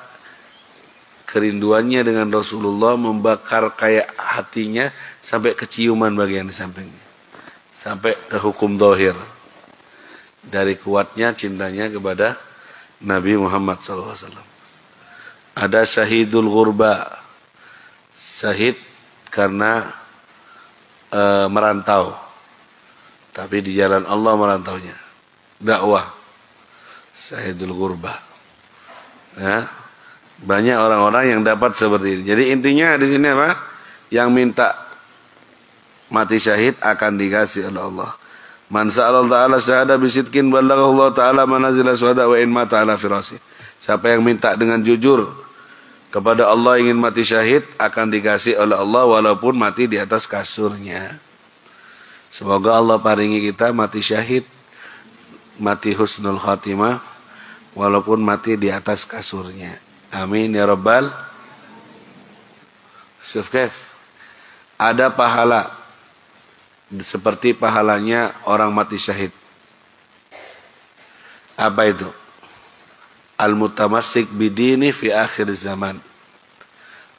kerinduannya dengan Rasulullah membakar kayak hatinya sampai keciuman bagian di sampingnya. Sampai ke hukum zahir. Dari kuatnya cintanya kepada Nabi Muhammad SAW. Ada Syahidul Ghurba. Syahid karena merantau. Tapi di jalan Allah merantaunya. Dakwah. Syahidul Ghurba. Ya, banyak orang-orang yang dapat seperti ini. Jadi intinya di sini apa? Yang minta mati syahid akan dikasih oleh Allah. Man sa'ala ta'ala syahada bisidqin ballaghahu Allah ta'ala manazila syuhada wa in mata ala firasi. Siapa yang minta dengan jujur kepada Allah ingin mati syahid akan dikasih oleh Allah walaupun mati di atas kasurnya. Semoga Allah paringi kita mati syahid, mati husnul khatimah walaupun mati di atas kasurnya. Amin ya rabbal. Syukr. Ada pahala seperti pahalanya orang mati syahid. Apa itu? Al-mutamassik bidini fi akhir zaman.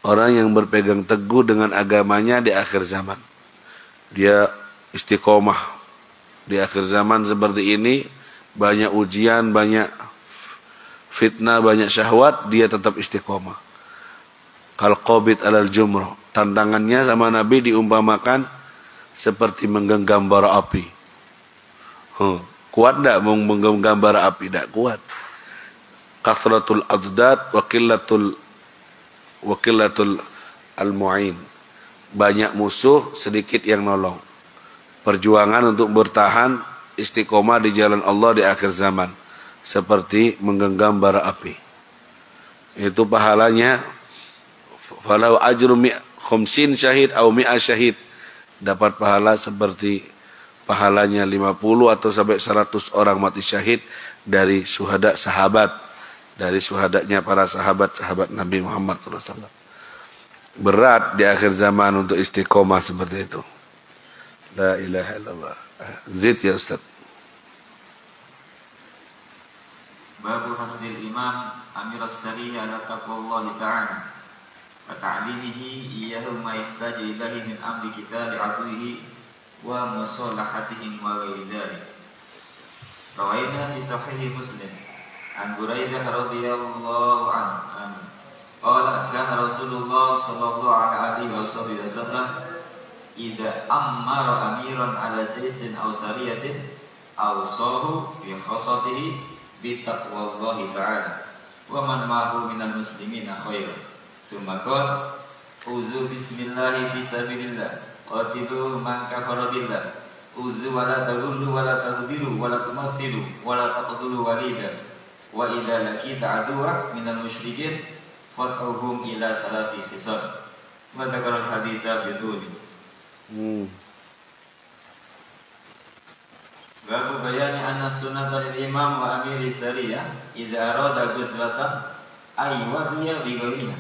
Orang yang berpegang teguh dengan agamanya di akhir zaman. Dia istiqomah. Di akhir zaman seperti ini, banyak ujian, banyak fitnah, banyak syahwat, dia tetap istiqomah. Kal qabid alal jumrah. Tantangannya sama Nabi diumpamakan seperti menggenggam bara api. Kuat enggak menggenggam bara api? Tidak kuat. Kathratul adad wa qillatul al-mu'in. Banyak musuh, sedikit yang nolong. Perjuangan untuk bertahan istiqomah di jalan Allah di akhir zaman seperti menggenggam bara api. Itu pahalanya falau ajru 50 syahid atau 100 syahid. Dapat pahala seperti pahalanya 50 atau sampai 100 orang mati syahid dari syuhada sahabat, dari syuhadanya para sahabat Nabi Muhammad SAW. Berat di akhir zaman untuk istiqomah seperti itu. La ilaha illallah. Zid ya Ustaz. Babu hasdil imam amiras sariyah ala taqwallahi ta'ala wa ta'limihi iyyahu ma yahtaju ilahi min amri qitali aduwihi wa musalahatihim wa ghairi dzalik. Rawaina fi sahih Muslim an Buraidah radhiyallahu anhu qala kana Rasulullah sallallahu alaihi wasallam idza amara amiran ala jaysin aw sariyatin aw sahu fi khasatihi bitaqwallahi ta'ala wa man ma'ahu minal muslimina khairan. Tsumma qala uzu bismillahi fi sabilillah qatilu man kafara billah uzu wa la taghullu wa la taghdiru wa la tumathilu wa la taqtulu walida wa idza laqita aduwa minal musyrikin fad'uhum ila salati khisal. Wa dzakara al-haditsa biduni. Babu bayani anna sunnata lil imam wa amiri sariyah idza arada ghuswatan ay wadiya bi ghairiha.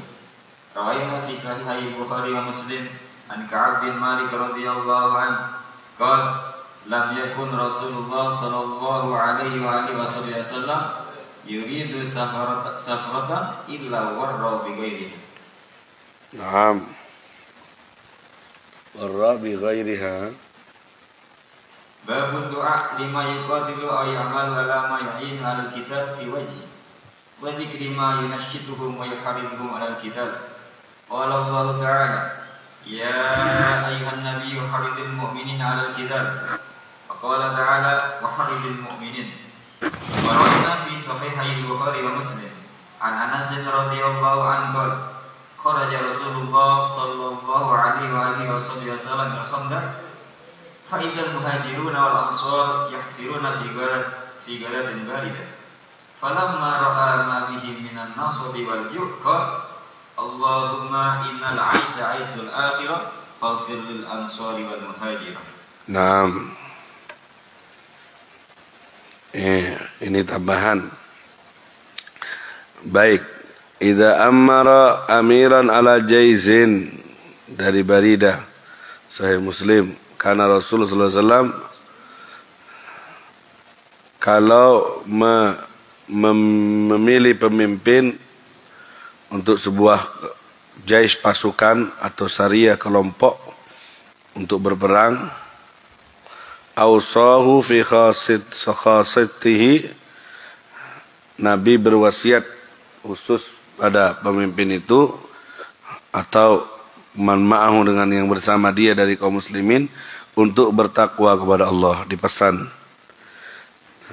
Rawaina fi sahih Bukhari wa Muslim an Ka'ab bin Malik radhiyallahu anhu qala lam yakun Rasulullah sallallahu alaihi wa alihi wasallam yuridu safaratan illa warra bi ghairiha. Naam. Warra bi ghairiha. Babun du'a lima yuqatilu aw ya'malu ala ma yu'inu ala al-kitab fi wajhi wa dhikri ma yunashituhum wa yuharribuhum ala al-kitab. Qala Allah ta'ala ya ayyuhan nabiyyu harridil mu'minina ala al-kitab. Wa qala ta'ala wa harridil mu'minin. Wa rawaina fi sahihail Bukhari wa Muslim an Anas radhiyallahu anhu kharaja Rasulullah sallallahu alaihi wa alihi wasallam al-khandaq فإذا المهاجرون والأنصار يحفرون في غلة باردة فلما رأى ما بهم من النصب والجوع قال اللهم إن العيش عيش الآخرة فاغفر للأنصار والمهاجرة. Naam. Ini tambahan. Baik. Idza amara amiran ala jaizin dari Baridah Sahih Muslim. Karena Rasulullah SAW kalau memilih pemimpin untuk sebuah jais pasukan atau syariah kelompok untuk berperang, ausahu fi khasatihi, Nabi berwasiat khusus pada pemimpin itu atau man ma'ahu dengan yang bersama dia dari kaum muslimin untuk bertakwa kepada Allah, dipesan.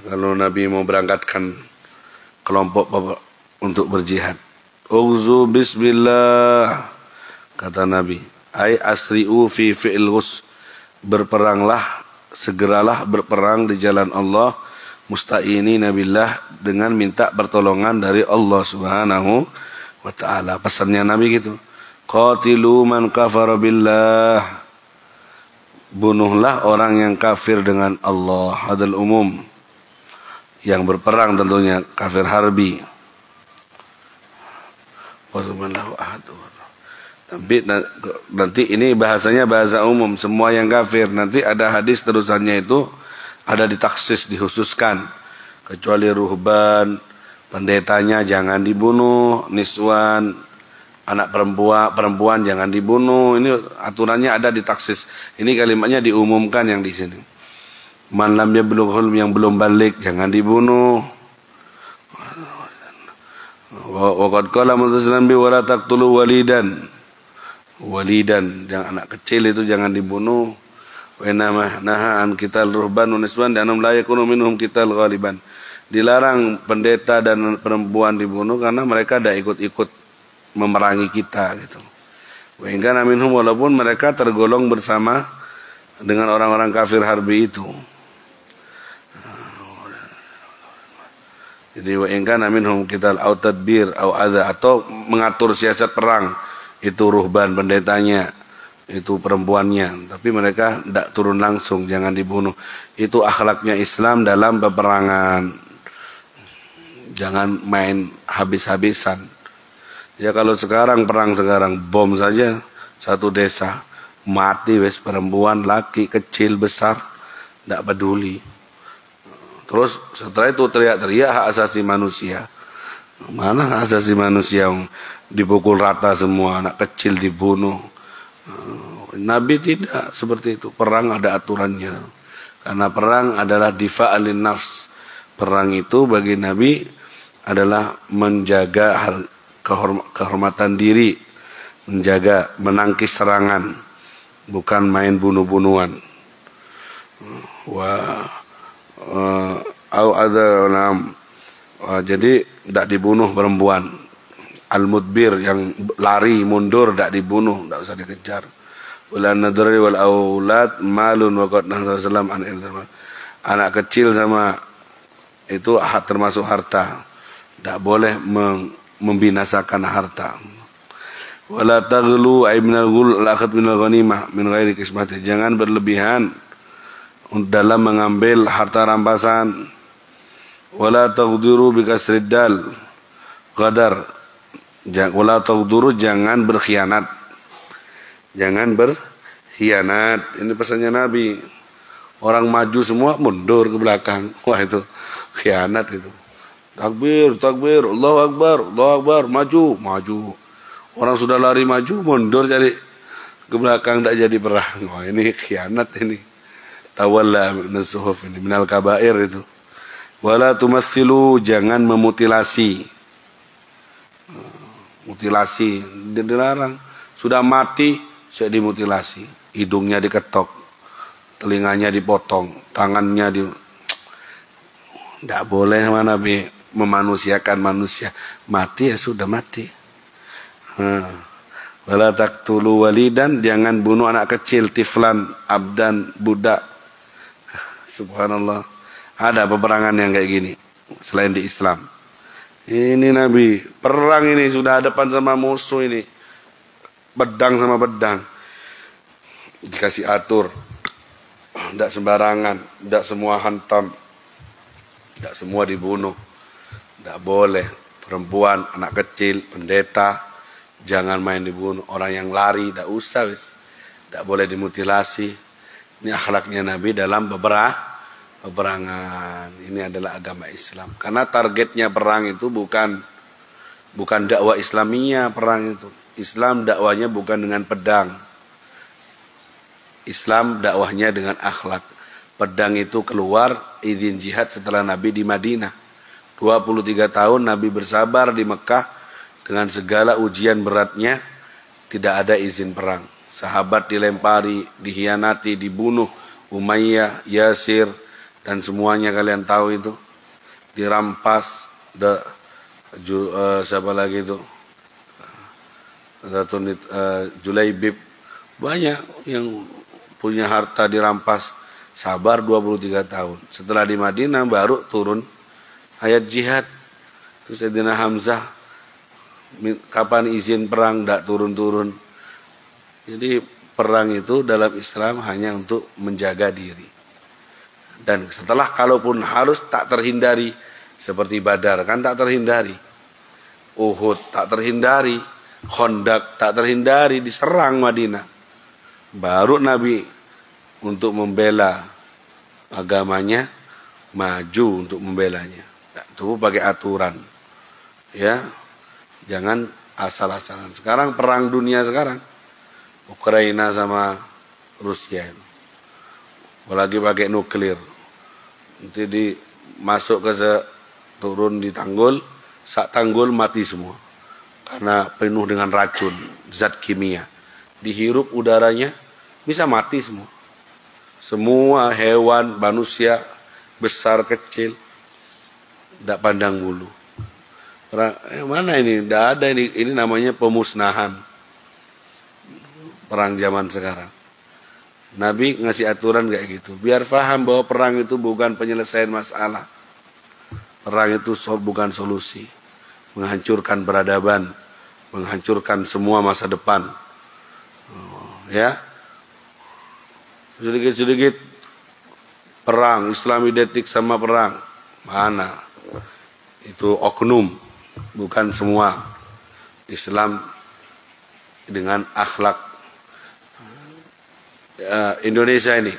Kalau Nabi mau berangkatkan kelompok untuk berjihad, uzu bismillah, kata Nabi, ai asri'u fi fi'il ghus, berperanglah, segeralah berperang di jalan Allah, musta'ini nabillah, dengan minta pertolongan dari Allah Subhanahu wa ta'ala. Pesannya Nabi gitu. Qatilu man kafara billah, bunuhlah orang yang kafir dengan Allah. Hadal umum, yang berperang tentunya kafir harbi. Tapi nanti ini bahasanya bahasa umum, semua yang kafir. Nanti ada hadis terusannya itu ada ditaksis, dikhususkan. Kecuali ruhban, pendetanya jangan dibunuh, niswan, anak perempuan jangan dibunuh. Ini aturannya ada di taksis. Ini kalimatnya diumumkan yang di sini. Man lam yablughul, yang belum balik jangan dibunuh. Wa qad qala mutasallam bi wala taqtulu walidan. Walidan, yang anak kecil itu jangan dibunuh. Wa inna naha an qital ruhban wa niswan dan la yakunu minhum qital ghaliban. Dilarang pendeta dan perempuan dibunuh karena mereka tidak ikut-ikut memerangi kita gitu. Wahingga minhum, walaupun mereka tergolong bersama dengan orang-orang kafir harbi itu. Jadi wahingga minhum qital au tadbir au adza, atau mengatur siasat perang, itu ruhban pendetanya, itu perempuannya, tapi mereka tidak turun langsung, jangan dibunuh. Itu akhlaknya Islam dalam peperangan. Jangan main habis-habisan. Ya kalau sekarang perang sekarang, bom saja satu desa mati wes, perempuan, laki, kecil, besar, tidak peduli. Terus setelah itu teriak-teriak hak asasi manusia. Mana hak asasi manusia? Dipukul rata semua, anak kecil dibunuh. Nabi tidak seperti itu. Perang ada aturannya. Karena perang adalah difa'alin nafs. Perang itu bagi Nabi adalah menjaga kehormatan diri, menjaga, menangkis serangan, bukan main bunuh-bunuhan. Jadi tidak dibunuh perempuan. Al-mudbir, yang lari mundur, tidak dibunuh, tidak usah dikejar. Wala nadri wal aulad malun wa qad nasallam an ilma. Anak kecil sama itu termasuk harta. Tidak boleh membinasakan harta. Wala taghlu ay minal ghul al-akhad minal ghanimah min ghairi qismati. Jangan berlebihan dalam mengambil harta rampasan. Wala taghduru bi kasrid dal qadar. Wala taghduru, jangan berkhianat. Jangan berkhianat. Ini pesannya Nabi. Orang maju semua mundur ke belakang. Wah, itu khianat itu. Takbir, takbir, Allahu Akbar, maju. Orang sudah lari maju, mundur jadi ke belakang, tidak jadi perang. Wah, ini khianat ini. tawalla minasuhuf ini minal kabair itu. Wala tumatsilu, jangan memutilasi. Mutilasi dilarang. Sudah mati saya dimutilasi, hidungnya diketok, telinganya dipotong, tangannya di tidak boleh Nabi memanusiakan manusia. Mati ya sudah mati. Wala taqtulu walidan, jangan bunuh anak kecil, tiflan, abdan, budak. Subhanallah. Ada peperangan yang kayak gini selain di Islam. Ini Nabi, perang ini sudah hadapan sama musuh ini. Pedang sama pedang. Dikasih atur. Tidak sembarangan, tidak semua hantam. Tidak semua dibunuh. Tidak boleh. Perempuan, anak kecil, pendeta, jangan main dibunuh. Orang yang lari, tidak usah. Tidak boleh dimutilasi. Ini akhlaknya Nabi dalam peperangan. Ini adalah agama Islam. Karena targetnya perang itu bukan dakwah Islamiyah perang itu. Islam dakwahnya bukan dengan pedang. Islam dakwahnya dengan akhlak. Pedang itu keluar izin jihad setelah Nabi di Madinah. 23 tahun Nabi bersabar di Mekah dengan segala ujian beratnya, tidak ada izin perang. Sahabat dilempari, dihianati, dibunuh, Umayyah, Yasir, dan semuanya kalian tahu itu. Dirampas, siapa lagi itu? Julaibib. Banyak yang punya harta dirampas. Sabar 23 tahun. Setelah di Madinah baru turun ayat jihad. Terus Sayyidina Hamzah, kapan izin perang? Tidak turun-turun. Jadi perang itu dalam Islam hanya untuk menjaga diri. Dan setelah kalaupun harus tak terhindari. Seperti Badar kan tak terhindari. Uhud tak terhindari. Khandaq tak terhindari. Diserang Madinah. Baru Nabi untuk membela agamanya, maju untuk membelanya. Itu pakai aturan. Ya, jangan asal-asalan. Sekarang perang dunia sekarang, Ukraina sama Rusia, apalagi pakai nuklir. Nanti masuk ke turun di Tanggul, sak Tanggul mati semua, karena penuh dengan racun, zat kimia. Dihirup udaranya bisa mati semua. Semua hewan, manusia, besar, kecil, tidak pandang bulu. Mana ini? Tidak ada ini. Ini namanya pemusnahan. Perang zaman sekarang. Nabi ngasih aturan kayak gitu. Biar paham bahwa perang itu bukan penyelesaian masalah. Perang itu bukan solusi. Menghancurkan peradaban. Menghancurkan semua masa depan. Ya. Sedikit-sedikit perang, Islam identik sama perang. Mana? Itu oknum, bukan semua. Islam dengan akhlak. Indonesia ini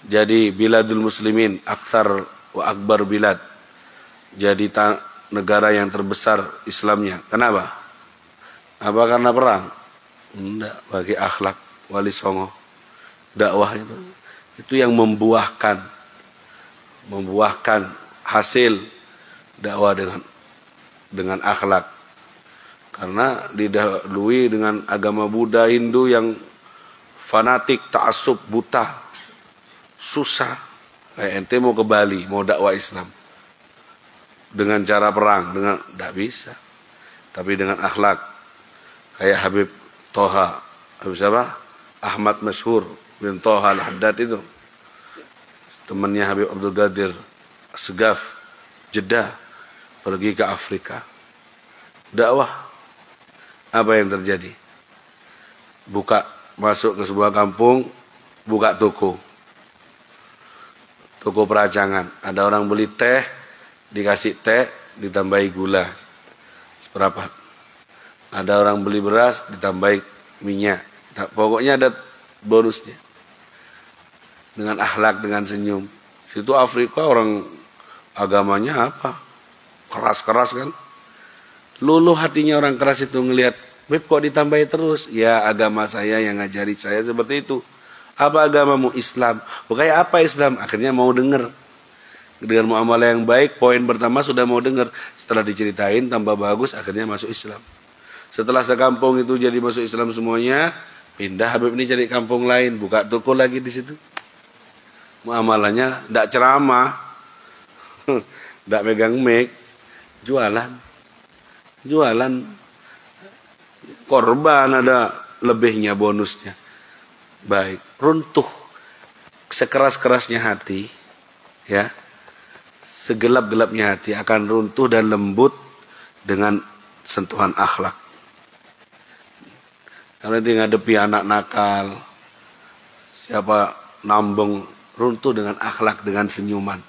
jadi biladul muslimin, aksar wa akbar bilad. Jadi negara yang terbesar Islamnya. Kenapa? Apa karena perang? Enggak, bagi akhlak Wali Songo. Dakwah itu yang membuahkan hasil dakwah dengan akhlak. Karena didahului dengan agama Buddha, Hindu yang fanatik, ta'assub, buta, susah. Kayak ente mau ke Bali, mau dakwah Islam dengan cara perang, tidak bisa. Tapi dengan akhlak, kayak Habib Toha, Habib siapa? Ahmad Masyhur bin Toha Al-Haddad itu, temannya Habib Abdul Qadir Segaf, Jeddah, pergi ke Afrika, dakwah. Apa yang terjadi? Masuk ke sebuah kampung, buka toko peracangan. Ada orang beli teh, dikasih teh, ditambahi gula seperempat. Ada orang beli beras, ditambahi minyak. Pokoknya ada bonusnya. Dengan akhlak, dengan senyum. Situ Afrika orang agamanya apa? Keras-keras kan? Luluh hatinya orang keras itu ngelihat, Beb kok ditambahi terus? Ya agama saya yang ngajari saya seperti itu. Apa agamamu? Islam. Kayak apa Islam? Akhirnya mau dengar. Dengan muamalah yang baik, poin pertama sudah mau dengar. Setelah diceritain tambah bagus, akhirnya masuk Islam. Setelah sekampung itu jadi masuk Islam semuanya, pindah Habib ini cari kampung lain, buka toko lagi di situ. Muamalahnya tidak ceramah, tidak megang mic, jualan korban, ada lebihnya bonusnya. Baik, runtuh sekeras-kerasnya hati, ya, segelap-gelapnya hati akan runtuh dan lembut dengan sentuhan akhlak. Karena dia ngadepi anak nakal, siapa nambeng, runtuh dengan akhlak, dengan senyuman.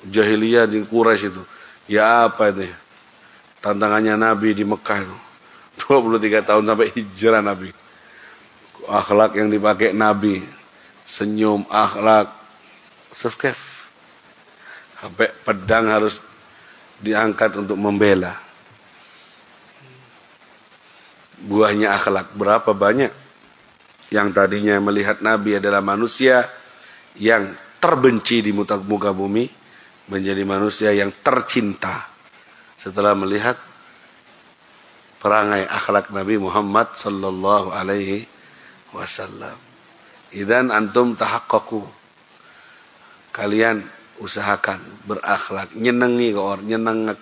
Jahiliyah di Quraisy itu, ya apa itu? Tantangannya Nabi di Mekah itu, 23 tahun sampai hijrah Nabi. Akhlak yang dipakai Nabi, senyum, akhlak, sefkef. Sampai pedang harus diangkat untuk membela. Buahnya akhlak berapa banyak yang tadinya melihat Nabi adalah manusia yang terbenci di muka bumi, menjadi manusia yang tercinta setelah melihat perangai akhlak Nabi Muhammad sallallahu alaihi wasallam. Idan antum tahaqqaqu. Kalian usahakan berakhlak, nyenengi orang,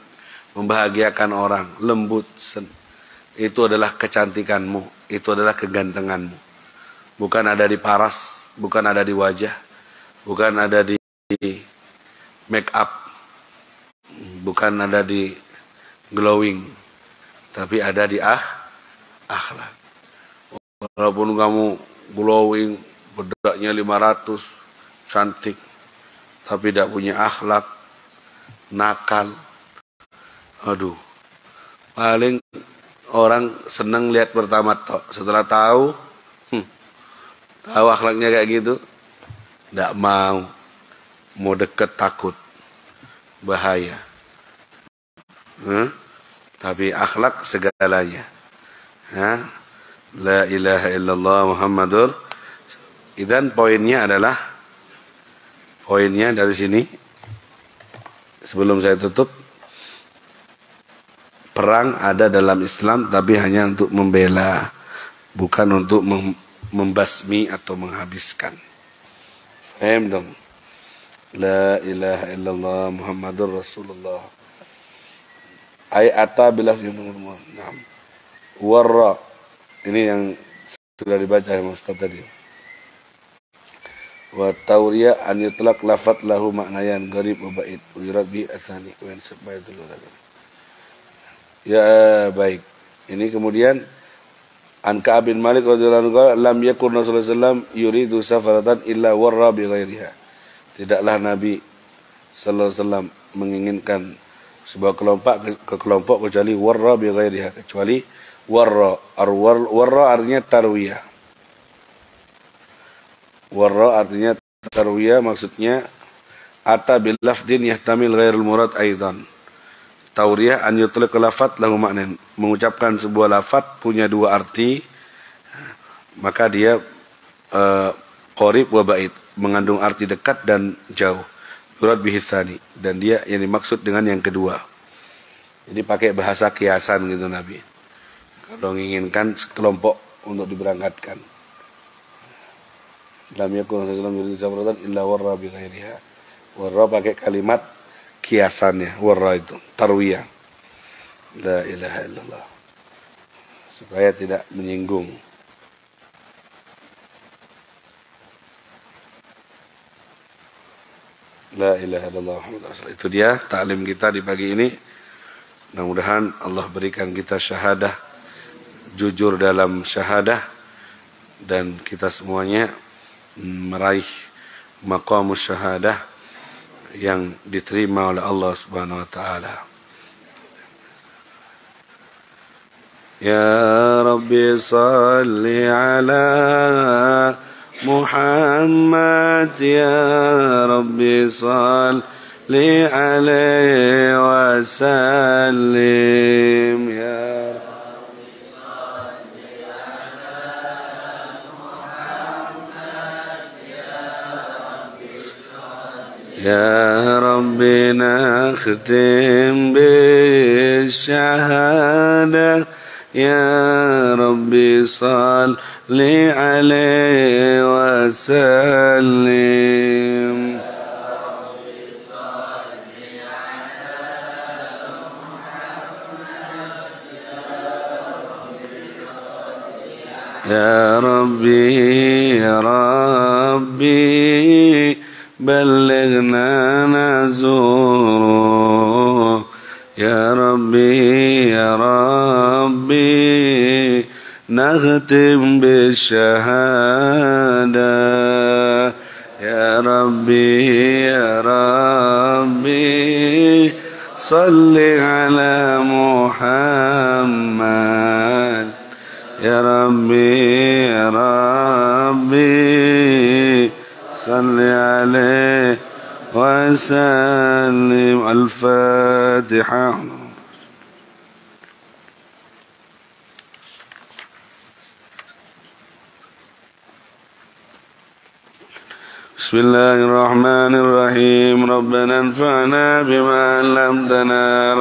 membahagiakan orang, lembut. Itu adalah kecantikanmu, itu adalah kegantenganmu. Bukan ada di paras, bukan ada di wajah, bukan ada di make up, bukan ada di glowing, tapi ada di akhlak. Walaupun kamu glowing, bedaknya 500, cantik, tapi tidak punya akhlak, nakal, aduh, paling orang senang lihat pertama tok. Setelah tahu akhlaknya kayak gitu, tidak mau deket, takut, bahaya. Tapi akhlak segalanya. La ilaha illallah Muhammadur. Dan poinnya dari sini, sebelum saya tutup, perang ada dalam Islam tapi hanya untuk membela, bukan untuk membasmi atau menghabiskan. Paham dong? La ilaha illallah Muhammadur Rasulullah. Ayata bilaf yunumur. Naam. Warra. Ini yang sudah dibaca ya Ustaz tadi. Wa tawriya an yutlaq lafat lahu maknayan gharib wa ba'id. Uyurad bi asani. Wa yansabba dulu. Ya baik. Ini kemudian an Ka'ab bin Malik radhiyallahu anhu, lam yakun Rasulullah sallallahu alaihi wasallam yuridu safaratan illa warra bi ghairiha. Tidaklah Nabi sallallahu alaihi wasallam menginginkan sebuah kelompok kecuali warra bi ghairiha, kecuali warra. Warra artinya tarwiyah. Warra artinya tarwiyah, maksudnya ata bil lafdin yahtamil ghairul murad aidan. Tauriyah an yutliq lafat lahu maknan, mengucapkan sebuah lafat punya dua arti, maka dia qarib wa ba'id, mengandung arti dekat dan jauh. Yurad bihi tsani, dan dia yang dimaksud dengan yang kedua. Jadi pakai bahasa kiasan gitu Nabi. Kalau menginginkan sekelompok untuk diberangkatkan. Lam yakun sallallahu alaihi wasallam illa warra bi ghairiha. Warra pakai kalimat kiasannya, warra itu tarwiyah. La ilaha illallah, supaya tidak menyinggung. La ilaha illallah Muhammadur Rasulullah. Itu dia taklim kita di pagi ini. Mudah-mudahan Allah berikan kita syahadah, jujur dalam syahadah, dan kita semuanya meraih maqamus syahadah yang diterima oleh Allah Subhanahu wa taala. Ya Rabbi salli ala Muhammad, ya Rabbi salli alaihi wa sallim, ya Rabbi salli ala يا ربي نختم بالشهادة يا ربي صل عليه وسلم يا ربي بلغنا نزوره يا ربي نختم بالشهادة يا ربي صل على محمد يا ربي صل عليه وسلم. الفاتحة. بسم الله الرحمن الرحيم. ربنا انفعنا بما علمتنا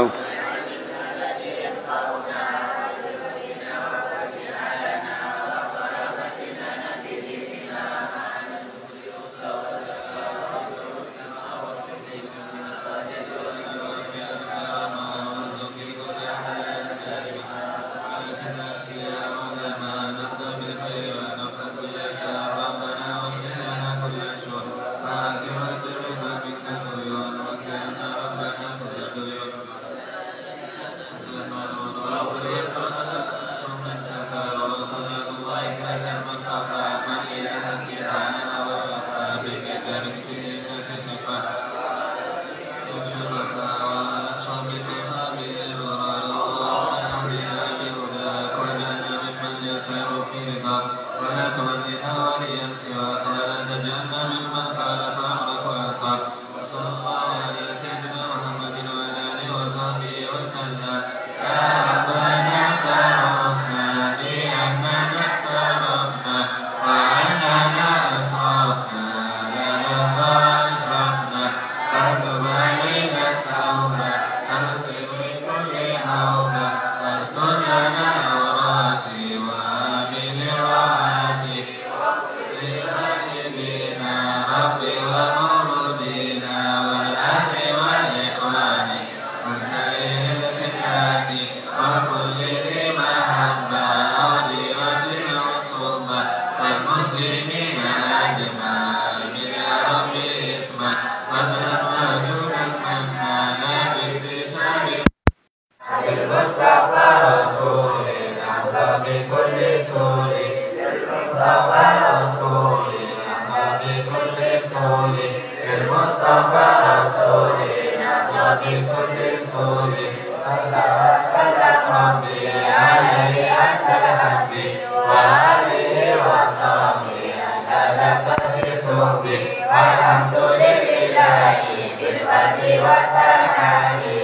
Alhamdulillah fil fadli wa tanani